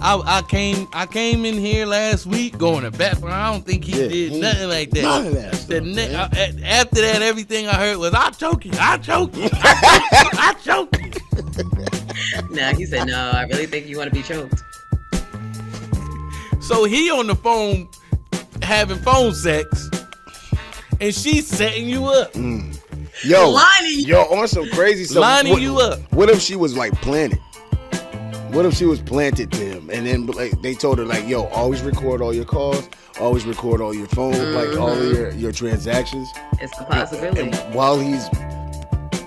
I came in here last week going to bat, but I don't think he did nothing like that. None of that stuff, after that, everything I heard was, I choke you. I choke you. Nah, he said, no, I really think you want to be choked. So he on the phone having phone sex, and she's setting you up. Yo, Lining yo, on some crazy stuff. Lining you up. What if she was like planted? What if she was planted to him, and then like they told her like, yo, always record all your calls, always record all your phone, like all of your transactions. It's a possibility. And while he's,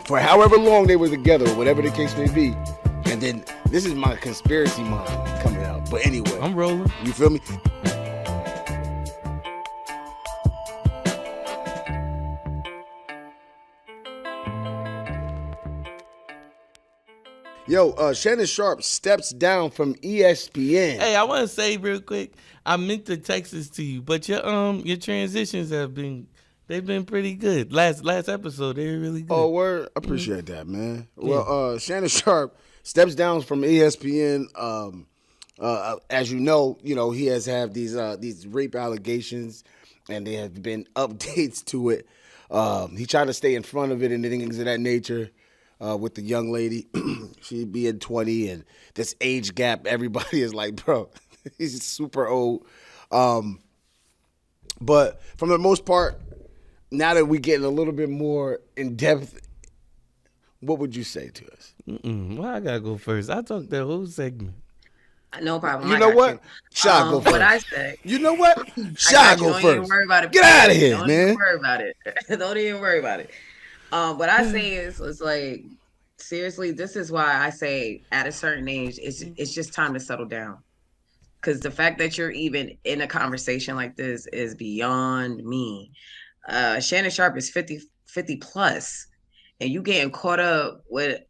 for however long they were together, or whatever the case may be, and then this is my conspiracy mind coming out. But anyway, I'm rolling. You feel me? Yo, Shannon Sharpe steps down from ESPN. Hey, I want to say real quick, I meant to text this to you, but your transitions they've been pretty good. Last episode, they were really good. Oh, word. I appreciate that, man. Well, Shannon Sharpe steps down from ESPN. As you know, he has had these rape allegations, and there have been updates to it. He tried to stay in front of it and things of that nature. With the young lady, she being 20, and this age gap, everybody is like, bro, he's super old. But from the most part, now that we're getting a little bit more in depth, what would you say to us? Well, I gotta go first. I talked that whole segment. No problem. You know what? Shy, go first. What I say. You know what? Shy, go first. Don't even worry about it. Get out of here, Don't man. Even worry about it. Don't even worry about it. What I say is, it's like, seriously, this is why I say at a certain age, it's just time to settle down. Because the fact that you're even in a conversation like this is beyond me. Shannon Sharpe is 50 plus, and you getting caught up with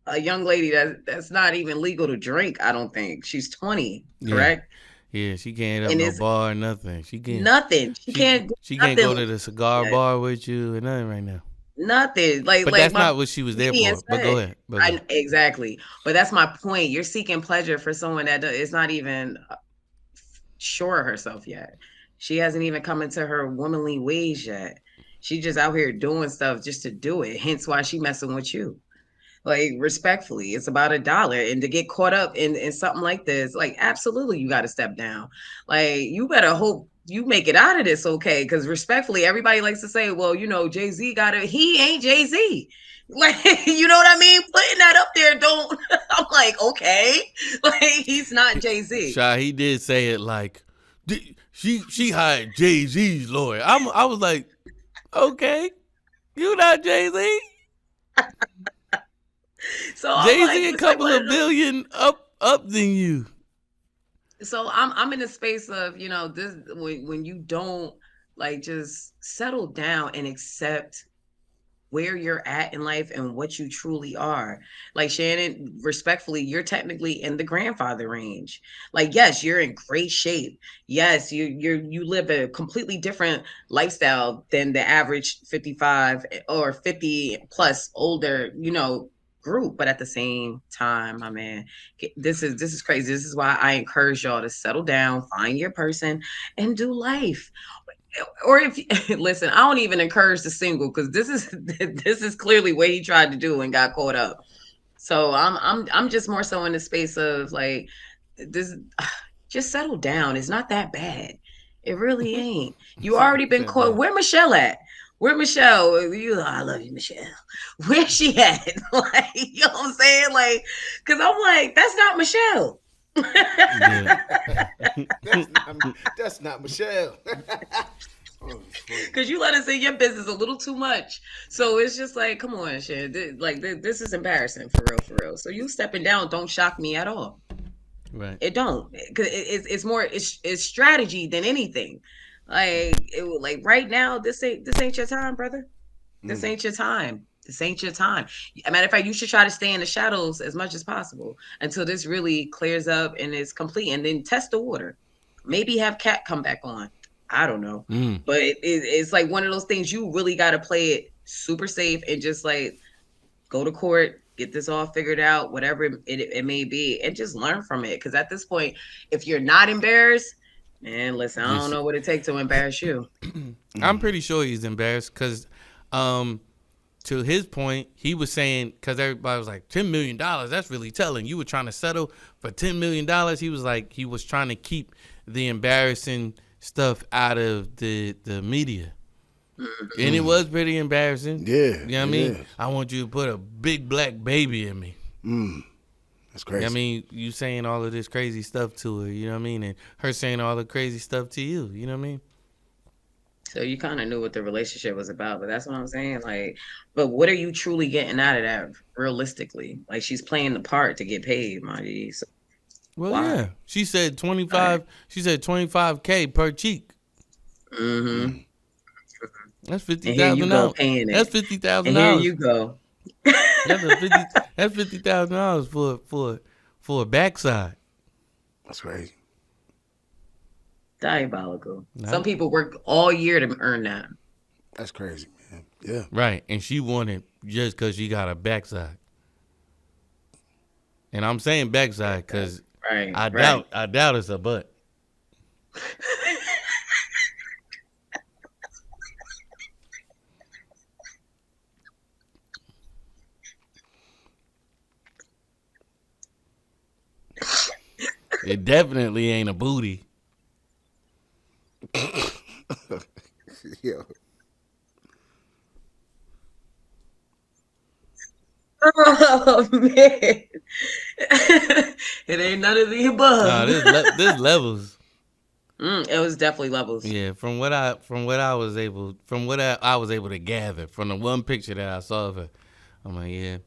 a young lady that's not even legal to drink. I don't think she's 20, correct? Yeah, she can't hit up no bar or nothing. She can't nothing. She can't. She can't go to the cigar bar with you or nothing right now. Nothing. But that's not what she was there for. But go ahead. Exactly. But that's my point. You're seeking pleasure for someone that is not even sure of herself yet. She hasn't even come into her womanly ways yet. She just out here doing stuff just to do it. Hence why she messing with you. Like, respectfully, it's about $1. And to get caught up in something like this, like, absolutely, you got to step down. Like, you better hope you make it out of this okay. Because respectfully, everybody likes to say, well, Jay-Z he ain't Jay-Z. Like, you know what I mean? Putting that up there, I'm like, okay. Like, he's not Jay-Z. Shy, he did say it like, she hired Jay-Z's lawyer. I was like, okay, you not Jay-Z? So Jay-Z a couple of billion up than you. So I'm in a space of, this when you don't just settle down and accept where you're at in life and what you truly are. Like, Shannon, respectfully, you're technically in the grandfather range. Like, yes, you're in great shape. Yes, you live a completely different lifestyle than the average 55 or 50 plus older, group. But at the same time, my man, this is crazy. This is why I encourage y'all to settle down, find your person, and do life. Or if listen, I don't even encourage the single, because this is clearly what he tried to do and got caught up. So I'm just more so in the space of like this. Just settle down. It's not that bad. It really ain't. You already been caught. Where Michelle at? Where Michelle? I love you, Michelle. Where's she at? Like, you know what I'm saying? Like, because I'm like, that's not Michelle. That's not Michelle. Because you let us in your business a little too much. So it's just like, come on, shit. This is embarrassing, for real. So you stepping down don't shock me at all. Right. It don't. Because it's more, it's strategy than anything. Like right now, this ain't your time, brother. This ain't your time. This ain't your time. As a matter of fact, you should try to stay in the shadows as much as possible until this really clears up and is complete, and then test the water. Maybe have Cat come back on. I don't know. But it's like one of those things you really got to play it super safe and just like go to court, get this all figured out, whatever it may be, and just learn from it. Because at this point, if you're not embarrassed, man, listen, I don't Just, know what it takes to embarrass you. I'm pretty sure he's embarrassed because, to his point, he was saying, because everybody was like, $10 million, that's really telling. You were trying to settle for $10 million. He was like, he was trying to keep the embarrassing stuff out of the media. And it was pretty embarrassing. Yeah. You know what I mean? is. I want you to put a big black baby in me. That's crazy. I mean, you saying all of this crazy stuff to her, you know what I mean? And her saying all the crazy stuff to you, you know what I mean? So you kind of knew what the relationship was about, but that's what I'm saying. Like, but what are you truly getting out of that realistically? Like, she's playing the part to get paid, my G. So Well, why? yeah. She said 25. She said 25K per cheek. Mm-hmm. That's And here you go $50,000. paying it. That's $50,000. And here you go. That's $50,000 for a backside. That's crazy. Diabolical. Nah. Some people work all year to earn that. That's crazy, man. Yeah. Right, and she wanted just because she got a backside. And I'm saying backside because Right. I right. doubt it's a butt. It definitely ain't a booty. Yo. Oh man. It ain't none of the above. Nah, there's levels. It was definitely levels. Yeah, from what I was able to gather from the one picture that I saw of her, I'm like, yeah,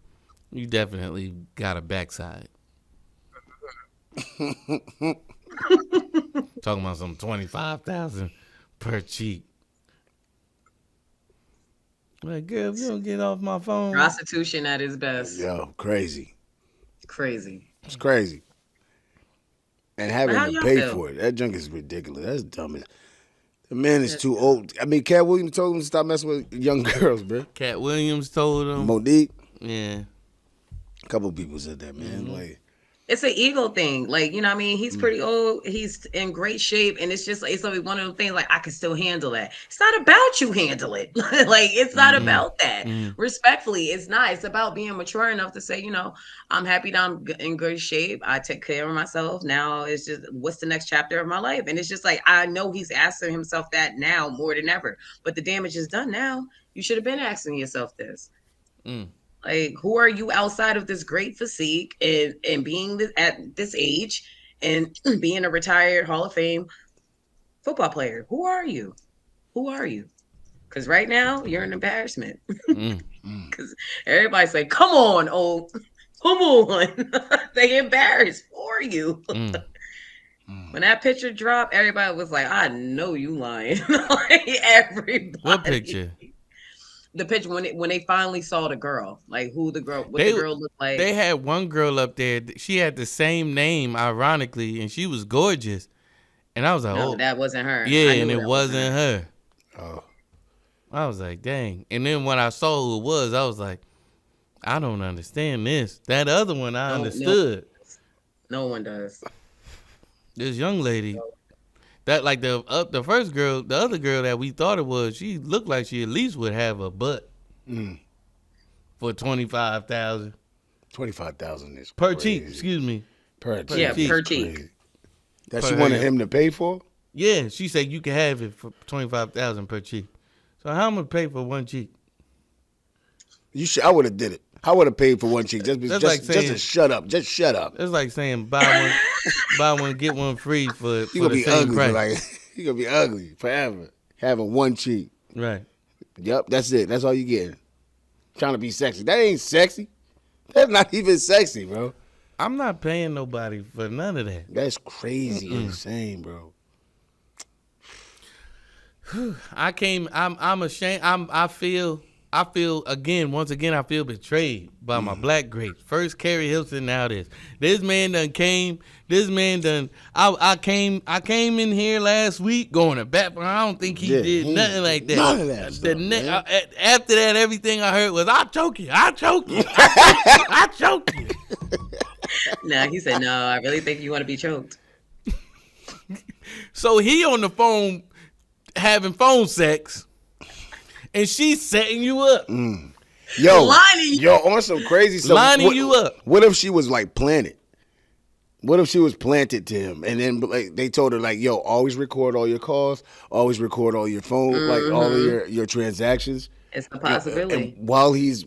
you definitely got a backside. Talking about some 25,000 per cheek. Like, girl, if you don't get off my phone. Prostitution at its best. Yo, crazy. Crazy. It's crazy. And having how to y'all pay feel? for it. That junk is ridiculous. That's dumb. The man is too old. I mean, Cat Williams told him to stop messing with young girls, bro. Cat Williams told him. Monique. Yeah. A couple people said that, man. Like, It's an ego thing. Like, you know what I mean? He's pretty old. He's in great shape. And it's just like, it's like one of those things like, I can still handle that. It's not about you handle it. Like, it's not about that. Respectfully, it's not. It's about being mature enough to say, you know, I'm happy that I'm in good shape. I take care of myself. Now it's just, what's the next chapter of my life? And it's just like, I know he's asking himself that now more than ever. But the damage is done now. You should have been asking yourself this. Like, who are you outside of this great physique and being at this age and being a retired Hall of Fame football player? Who are you? Who are you? Because right now, you're an embarrassment. Because everybody's like, come on, old. Come on. They embarrassed for you. When that picture dropped, everybody was like, I know you lying. Like, everybody. What picture? The picture when they finally saw the girl, like what the girl looked like. They had one girl up there. She had the same name, ironically, and she was gorgeous. And I was like, no, oh, that wasn't her. yeah, and it wasn't her. oh, I was like, dang. And then when I saw who it was, I was like, I don't understand this. That other one, I understood. No one does. This young lady, that like the first girl, the other girl that we thought it was, she looked like she at least would have a butt for 25,000 $25,000 is per crazy. cheek. Excuse me. Per cheek. Yeah, is per cheek. crazy. That she wanted him to pay for? Yeah, she said you can have it for 25,000 per cheek. So how am I pay for one cheek? You should. I would have did it. I would have paid for one cheek just to shut up. Just shut up. It's like saying buy one get one free for You gonna the be same ugly. price. Like you gonna be ugly forever. Having one cheek. Right. Yep, that's it. That's all you getting. Trying to be sexy. That ain't sexy. That's not even sexy, bro. I'm not paying nobody for none of that. That's crazy insane, bro. I'm ashamed. I once again, I feel betrayed by my black greats. First Kerry Hilson, now this man done came. This man done. I came in here last week going to bat, but I don't think he did nothing like that. None of that stuff, after that, everything I heard was, "I choke you, I choke you, I choke you." Nah, he said, "No, I really think you want to be choked." So he on the phone having phone sex, and she's setting you up. Yo, Lining on some crazy stuff. Lining you up. What if she was like planted? What if she was planted to him, and then like they told her like, "Yo, always record all your calls, always record all your phone, like all of your transactions." It's a possibility. And while he's,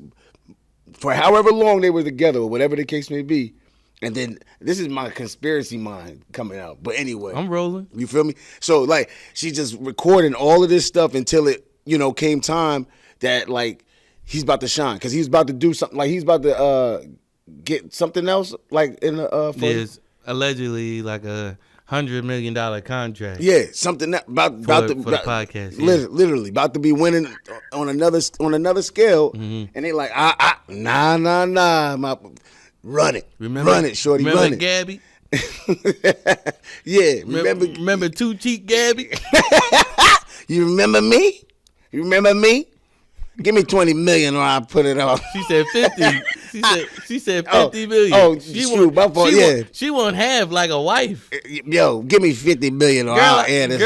for however long they were together, or whatever the case may be, and then this is my conspiracy mind coming out. But anyway, I'm rolling. You feel me? So like she's just recording all of this stuff until it, came time that like he's about to shine because he's about to do something. Like he's about to get something else like in the There's allegedly like $100 million contract. Yeah, something that about for the podcast. Yeah. Literally about to be winning on another scale, and they like nah, run it, run it, shorty, run it, Gabby. Yeah, remember Two Cheek Gabby? You remember me? You remember me? Give me 20 million or I'll put it off. She said 50. She said 50 million. Oh, shoot, my fault, yeah. She won't have like a wife. Yo, give me 50 million or Girl, I'll air this.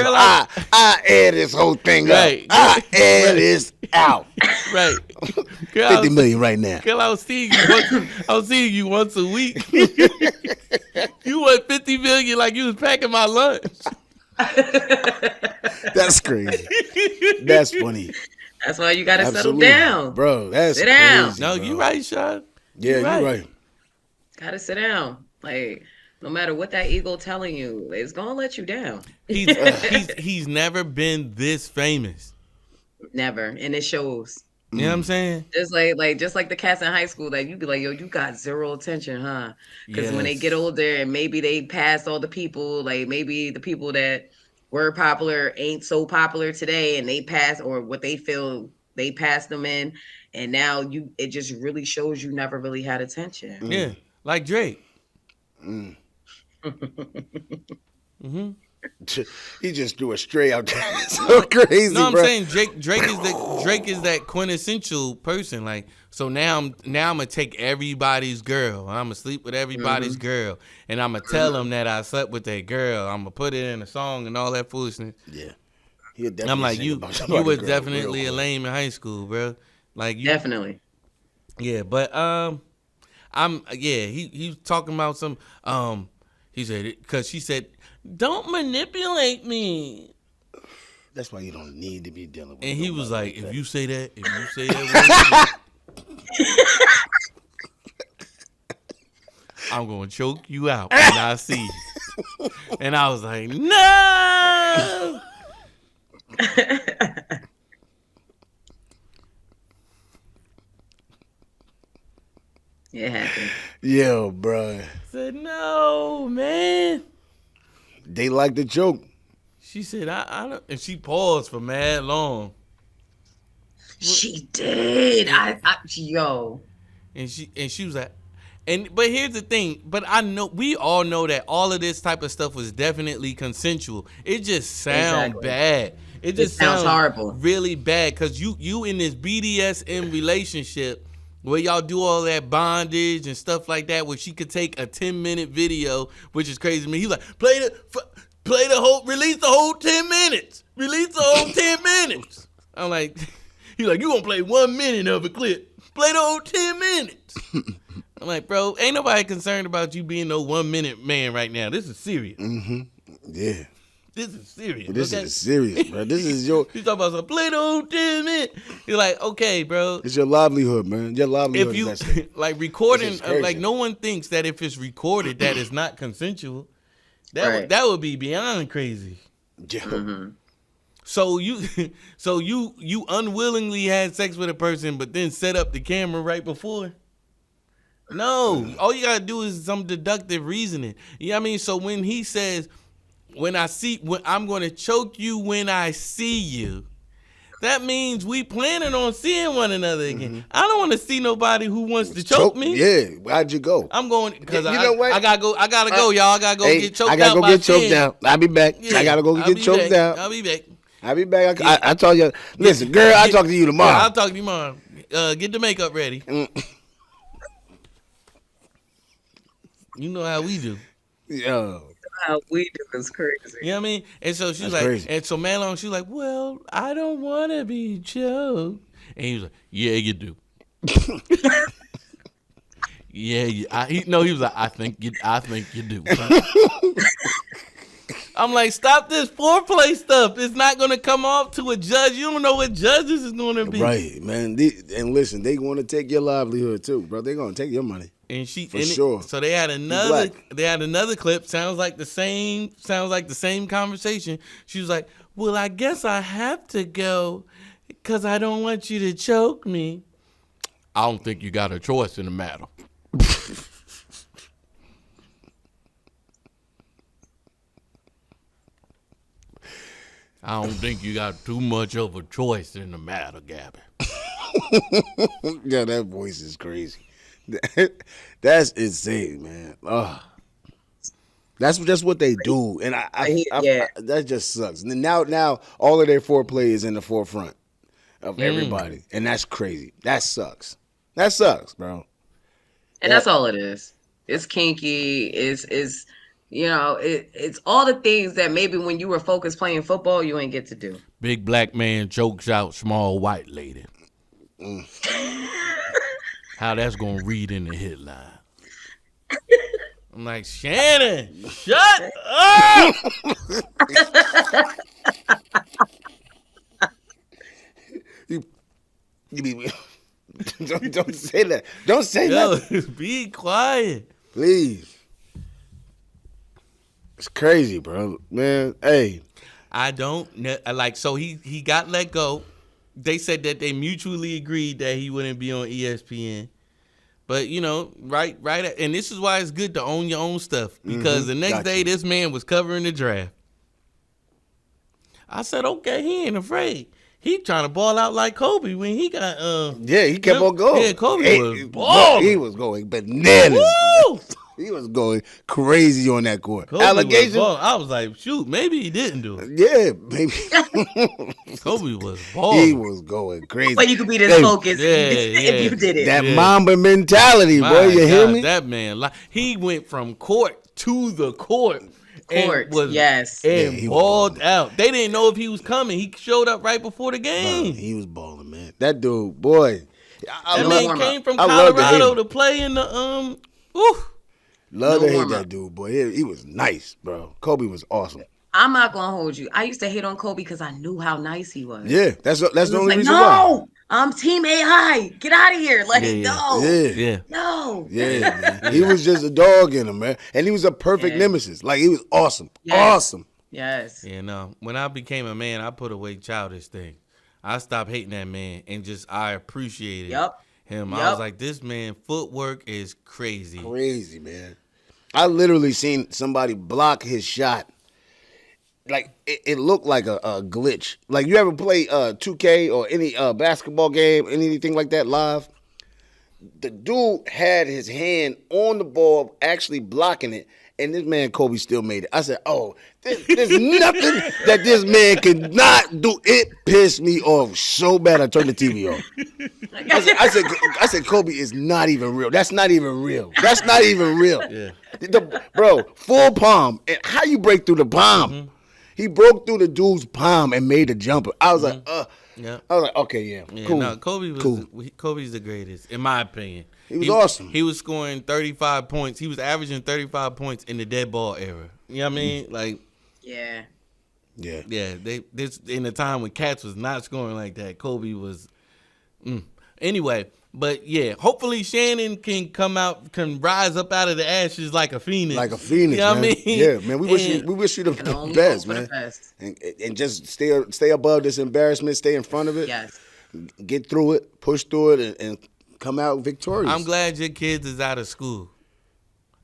I'll air this whole thing right. out. I'll air this out. Right. Girl, 50 million right now. Girl, I was seeing you once a week. You want 50 million like you was packing my lunch. That's crazy. That's funny. That's why you gotta settle down, bro. That's sit down. Crazy, No, bro. you right, Sean. Yeah, you're right. Gotta sit down. Like no matter what that ego telling you, it's gonna let you down. He's never been this famous. Never, and it shows. You know what I'm saying? Just like the cats in high school, like you be like, yo, you got zero attention, huh? Because when they get older and maybe they passed all the people, like maybe the people that were popular ain't so popular today, and they pass or what they feel they passed them in, and now it just really shows you never really had attention. Yeah, like Drake. He just threw it straight out there. So crazy, No, I'm bro. saying Drake is that quintessential person. Like, so now I'm gonna take everybody's girl. I'm gonna sleep with everybody's girl, and I'm gonna tell them that I slept with that girl. I'm gonna put it in a song and all that foolishness. Yeah, I'm like, you was definitely a lame in high school, bro. Like, you Definitely. Yeah, but he was talking about some he said it because she said, "Don't manipulate me." That's why you don't need to be dealing with. And he was like, "If you say that, I'm gonna choke you out when I see you." And I was like, "No." It happened. Yo, bro. Said, "No, man." They like the joke. She said, "I don't," and she paused for mad long. She did. Yo. And she was like, but here's the thing. But we all know that all of this type of stuff was definitely consensual. It just sounds bad. It just sounds horrible, really bad, because you in this BDSM relationship where y'all do all that bondage and stuff like that, where she could take a 10-minute video, which is crazy to me. He's like, release the whole 10 minutes. Release the whole 10 minutes. I'm like, he's like, you gonna play 1 minute of a clip. Play the whole 10 minutes. I'm like, bro, ain't nobody concerned about you being no 1 minute man right now. This is serious. Mm-hmm. Yeah. This is serious. This is serious, bro. This is your. You talking about some play the whole 10 minutes. You're like, okay, bro. It's your livelihood, man. Your livelihood. If you like recording, like no one thinks that if it's recorded that it's not consensual. That would be beyond crazy. Yeah. Mm-hmm. So you unwillingly had sex with a person, but then set up the camera right before? No, all you gotta do is some deductive reasoning. You know what I mean? So when he says, when I'm gonna choke you when I see you, that means we planning on seeing one another again. I don't want to see nobody who wants to choke me. Yeah, how'd you go? I'm going because You know what? I gotta go. I gotta go, y'all. I gotta go get choked out. I gotta go by get choked Shan. out. I'll be back. Yeah, I gotta go I'll get be choked back. out. I'll be back. I'll be back. I told you. Listen, girl, I'll talk to you tomorrow. Yeah, I'll talk to you tomorrow. Get the makeup ready. You know how we do. Yo. How we do is crazy. You know what I mean? And so she's like, crazy. and so Malone, she's like, well, I don't want to be choked. And he was like, yeah, you do. Yeah, he was like, I think you do. I'm like, stop this foreplay stuff. It's not gonna come off to a judge. You don't know what judges is gonna be. Right, man. And listen, they want to take your livelihood too, bro. They're gonna take your money. And sure. So they had another clip. Sounds like the same conversation. She was like, well, I guess I have to go because I don't want you to choke me. I don't think you got a choice in the matter. I don't think you got too much of a choice in the matter, Gabby. Yeah, that voice is crazy. That's insane, man. That's just what they do, and I that just sucks. And now all of their foreplay is in the forefront of everybody, and that's crazy. That sucks. That sucks, bro. And that's all it is. It's kinky. It's it's all the things that maybe when you were focused playing football, you ain't get to do. Big black man chokes out small white lady. How that's gonna read in the headline? I'm like, Shannon, shut up! Don't say that. Don't say that. Be quiet, please. It's crazy, bro. Man, hey. I don't like. So he got let go. They said that they mutually agreed that he wouldn't be on ESPN. But, right, and this is why it's good to own your own stuff. Because the next day, this man was covering the draft. I said, okay, he ain't afraid. He trying to ball out like Kobe when he got he kept on going. Yeah, Kobe was balling. He was going bananas. Woo! He was going crazy on that court. Kobe Allegation. I was like, shoot, maybe he didn't do it. Yeah, maybe. Kobe was balling. He was going crazy. But you could be this focused if you did it. That Mamba mentality, boy. You hear me? That man, he went from court to the court. And balled out. They didn't know if he was coming. He showed up right before the game. He was balling, man. That dude, boy. That man came from Colorado to play in the Love to hate that dude, boy. He was nice, bro. Kobe was awesome. I'm not gonna hold you. I used to hate on Kobe because I knew how nice he was. Yeah, that's the only reason why. I'm Team AI. Get out of here. No. Yeah, man. He was just a dog in him, man. And he was a perfect nemesis. Like, he was awesome. Yes. Awesome. Yes. Yeah, no. When I became a man, I put away childish things. I stopped hating that man and I appreciated him. I was like, this man footwork is crazy. Crazy, man. I literally seen somebody block his shot. Like, it looked like a glitch. Like, you ever play 2K or any basketball game, anything like that live? The dude had his hand on the ball, actually blocking it, and this man, Kobe, still made it. I said, there's nothing that this man could not do. It pissed me off so bad I turned the TV off. I said, Kobe is not even real. That's not even real. That's not even real. Yeah. Bro, full palm. And how you break through the palm? Mm-hmm. He broke through the dude's palm and made a jumper. I was like, I was like, okay, cool. No, Kobe's the greatest, in my opinion. He was awesome. He was scoring 35 points. He was averaging 35 points in the dead ball era. You know what I mean? Like, yeah. This in a time when cats was not scoring like that, Kobe was. Anyway, but yeah, hopefully Shannon can can rise up out of the ashes like a phoenix. Like a phoenix, you know man. What I mean? Yeah, man. We wish you the best, man. And just stay above this embarrassment. Stay in front of it. Yes. Get through it. Push through it, and come out victorious. I'm glad your kids is out of school.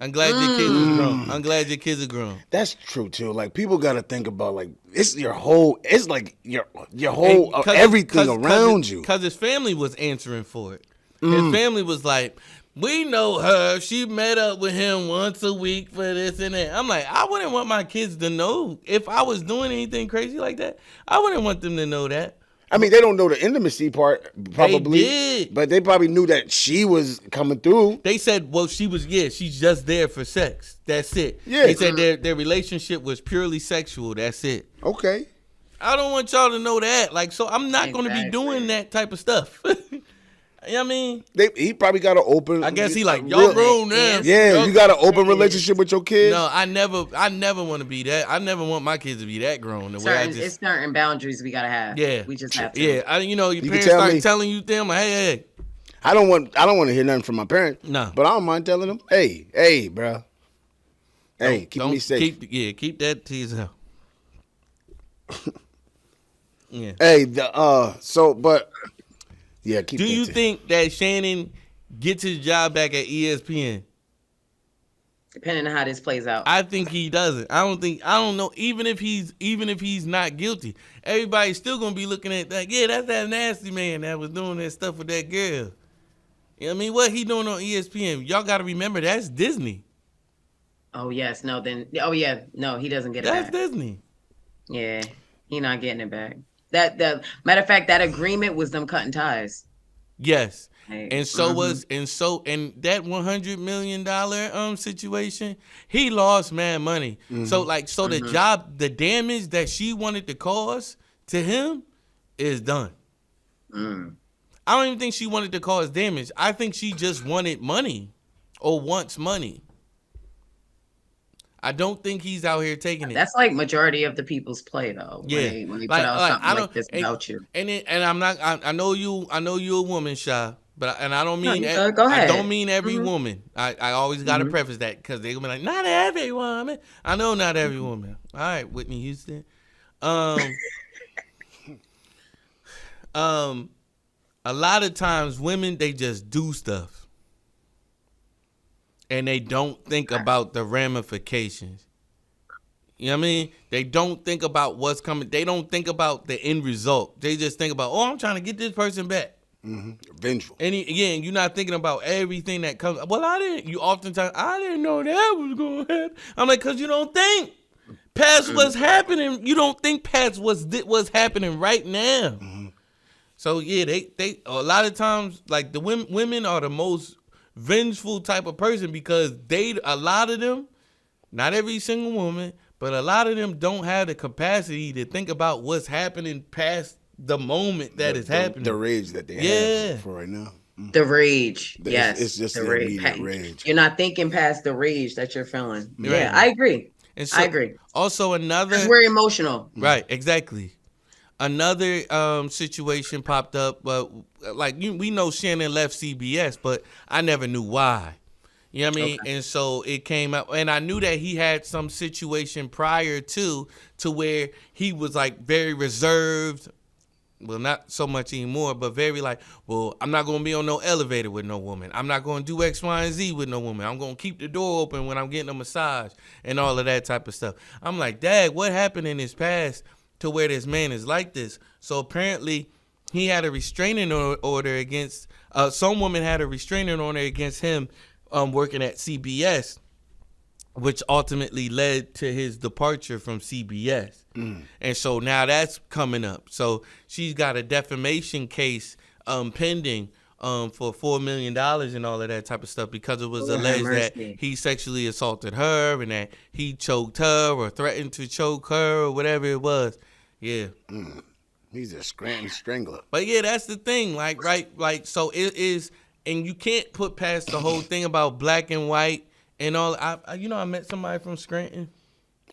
I'm glad your kids are grown. I'm glad your kids are grown. That's true too. Like people got to think about like it's your whole. It's like your whole everything around you. Because his family was answering for it. His family was like, we know her. She met up with him once a week for this and that. I'm like, I wouldn't want my kids to know if I was doing anything crazy like that. I wouldn't want them to know that. I mean, they don't know the intimacy part, probably. They did. But they probably knew that she was coming through. They said, well, she's just there for sex. That's it. Yeah. They said their relationship was purely sexual. That's it. Okay. I don't want y'all to know that. Like, so I'm not going to be doing that type of stuff. You know what I mean? He probably got an open. I guess he like, y'all grown now. Yeah, you got an open relationship with your kids. No, I never want to be that. I never want my kids to be that grown. It's certain boundaries we gotta have. Yeah, we just have to. Yeah, your parents start telling you them, like, hey. I don't want to hear nothing from my parents. No, but I don't mind telling them, hey, bro. Hey, keep me safe. Keep that to yourself. Yeah. Hey, yeah, do you think that Shannon gets his job back at ESPN? Depending on how this plays out. I think he doesn't. I don't know. Even if he's not guilty, everybody's still gonna be looking at that. Yeah, that's that nasty man that was doing that stuff with that girl. You know what I mean? What he doing on ESPN? Y'all gotta remember that's Disney. Oh yes, no, no, he doesn't get it back. That's Disney. Yeah, he not getting it back. That matter of fact, that agreement was them cutting ties. Yes, and that $100 million situation, he lost mad money. So the job, the damage that she wanted to cause to him is done. I don't even think she wanted to cause damage. I think she just wanted money or wants money. I don't think he's out here taking it. That's like majority of the people's play though. Yeah, when they put out something like this about you. And I'm not. I know you a woman, Sha, but I don't mean. Go ahead. I don't mean every woman. I always got to preface that because they're gonna be like, not every woman. I know not every woman. All right, Whitney Houston. A lot of times women, they just do stuff. And they don't think about the ramifications. You know what I mean? They don't think about what's coming. They don't think about the end result. They just think about, I'm trying to get this person back. Vengeful. And again, you're not thinking about everything that comes. Well, I didn't know that was going to happen. I'm like, because you don't think past what's happening. You don't think past what's happening right now. So, yeah, they a lot of times, like the women are the most vengeful type of person because a lot of them, not every single woman, but a lot of them don't have the capacity to think about what's happening past the moment that is happening. The rage that they have for right now. The rage. Yes. It's just the immediate rage. You're not thinking past the rage that you're feeling. Right. Yeah, I agree. And so, I agree. Also another. Because we're emotional. Right, exactly. Another situation popped up, but we know Shannon left CBS, but I never knew why. You know what I mean? Okay. And so it came out, and I knew that he had some situation prior to where he was like very reserved. Well, not so much anymore, but very like, well, I'm not going to be on no elevator with no woman. I'm not going to do X, Y, and Z with no woman. I'm going to keep the door open when I'm getting a massage and all of that type of stuff. I'm like, Dad, what happened in his past to where this man is like this? So apparently he had a restraining order against, some woman had a restraining order against him working at CBS, which ultimately led to his departure from CBS. And so now that's coming up. So she's got a defamation case pending for $4 million and all of that type of stuff because it was alleged that he sexually assaulted her and that he choked her or threatened to choke her or whatever it was. Yeah. He's a strangler. But yeah, that's the thing. So it is, and you can't put past the whole thing about black and white and all. I met somebody from Scranton.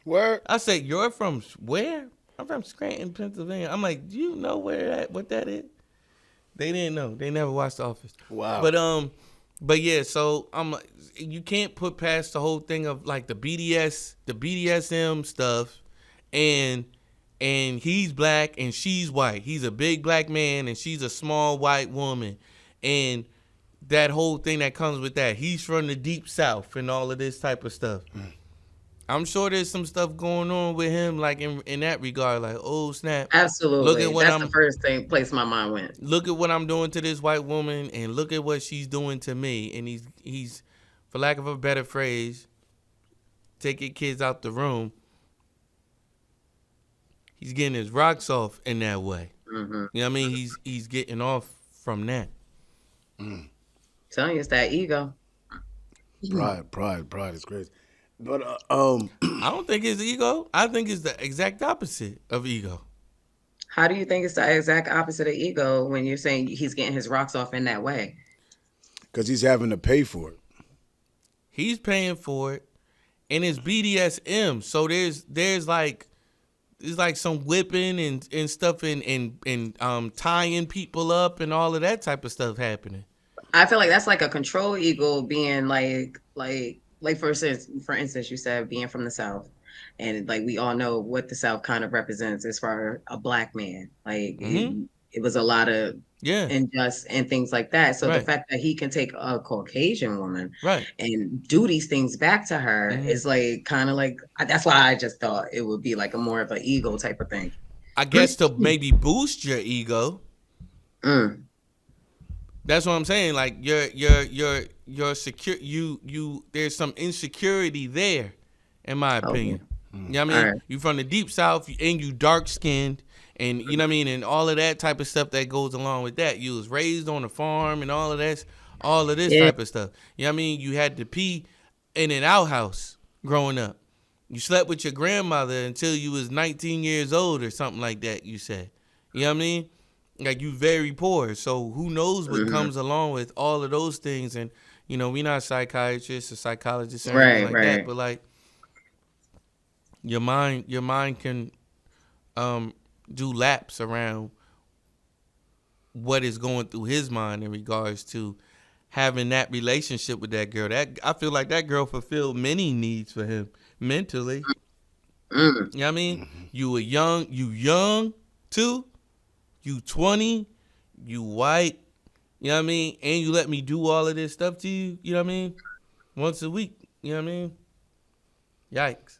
Where? I said, you're from where? I'm from Scranton, Pennsylvania. I'm like, do you know what that is? They didn't know. They never watched The Office. Wow. But yeah, so I'm like, you can't put past the whole thing of like the BDSM stuff, and he's black and she's white. He's a big black man and she's a small white woman, and that whole thing that comes with that. He's from the deep south and all of this type of stuff. I'm sure there's some stuff going on with him, like in that regard, like, oh snap, look at Absolutely. what That's the first place my mind went. look at what I'm doing to this white woman, and look at what she's doing to me. And he's, for lack of a better phrase, take your kids out the room. He's getting his rocks off in that way. Mm-hmm. You know what I mean? He's getting off from that. Telling you, it's that ego. Pride is crazy. But I don't think it's ego. I think it's the exact opposite of ego. How do you think it's the exact opposite of ego when you're saying he's getting his rocks off in that way? because he's having to pay for it. He's paying for it, and it's BDSM. So there's like some whipping and stuff and tying people up and all of that type of stuff happening. I feel like that's like a control ego being like for instance, you said being from the South, and like we all know what the South kind of represents as far as a black man. Like it was a lot of unjust and things like that. So the fact that he can take a Caucasian woman and do these things back to her is like kind of like, that's why I just thought it would be like a more of an ego type of thing. I guess to maybe boost your ego. That's what I'm saying. Like you're secure. You there's some insecurity there, in my opinion. You know what I mean? Right. You from the deep South and you dark skinned, and you know what I mean, and all of that type of stuff that goes along with that. You was raised on a farm and all of this type of stuff. You know what I mean? You had to pee in an outhouse growing up. You slept with your grandmother until you was 19 years old or something like that. You said, you know what I mean? Like you very poor, so who knows what comes along with all of those things. And you know, we're not psychiatrists or psychologists or anything like that, but like your mind can do laps around what is going through his mind in regards to having that relationship with that girl. That I feel like that girl fulfilled many needs for him mentally. You know what I mean? You young too. You 20, you white, you know what I mean? And you let me do all of this stuff to you, you know what I mean? Once a week, you know what I mean? Yikes.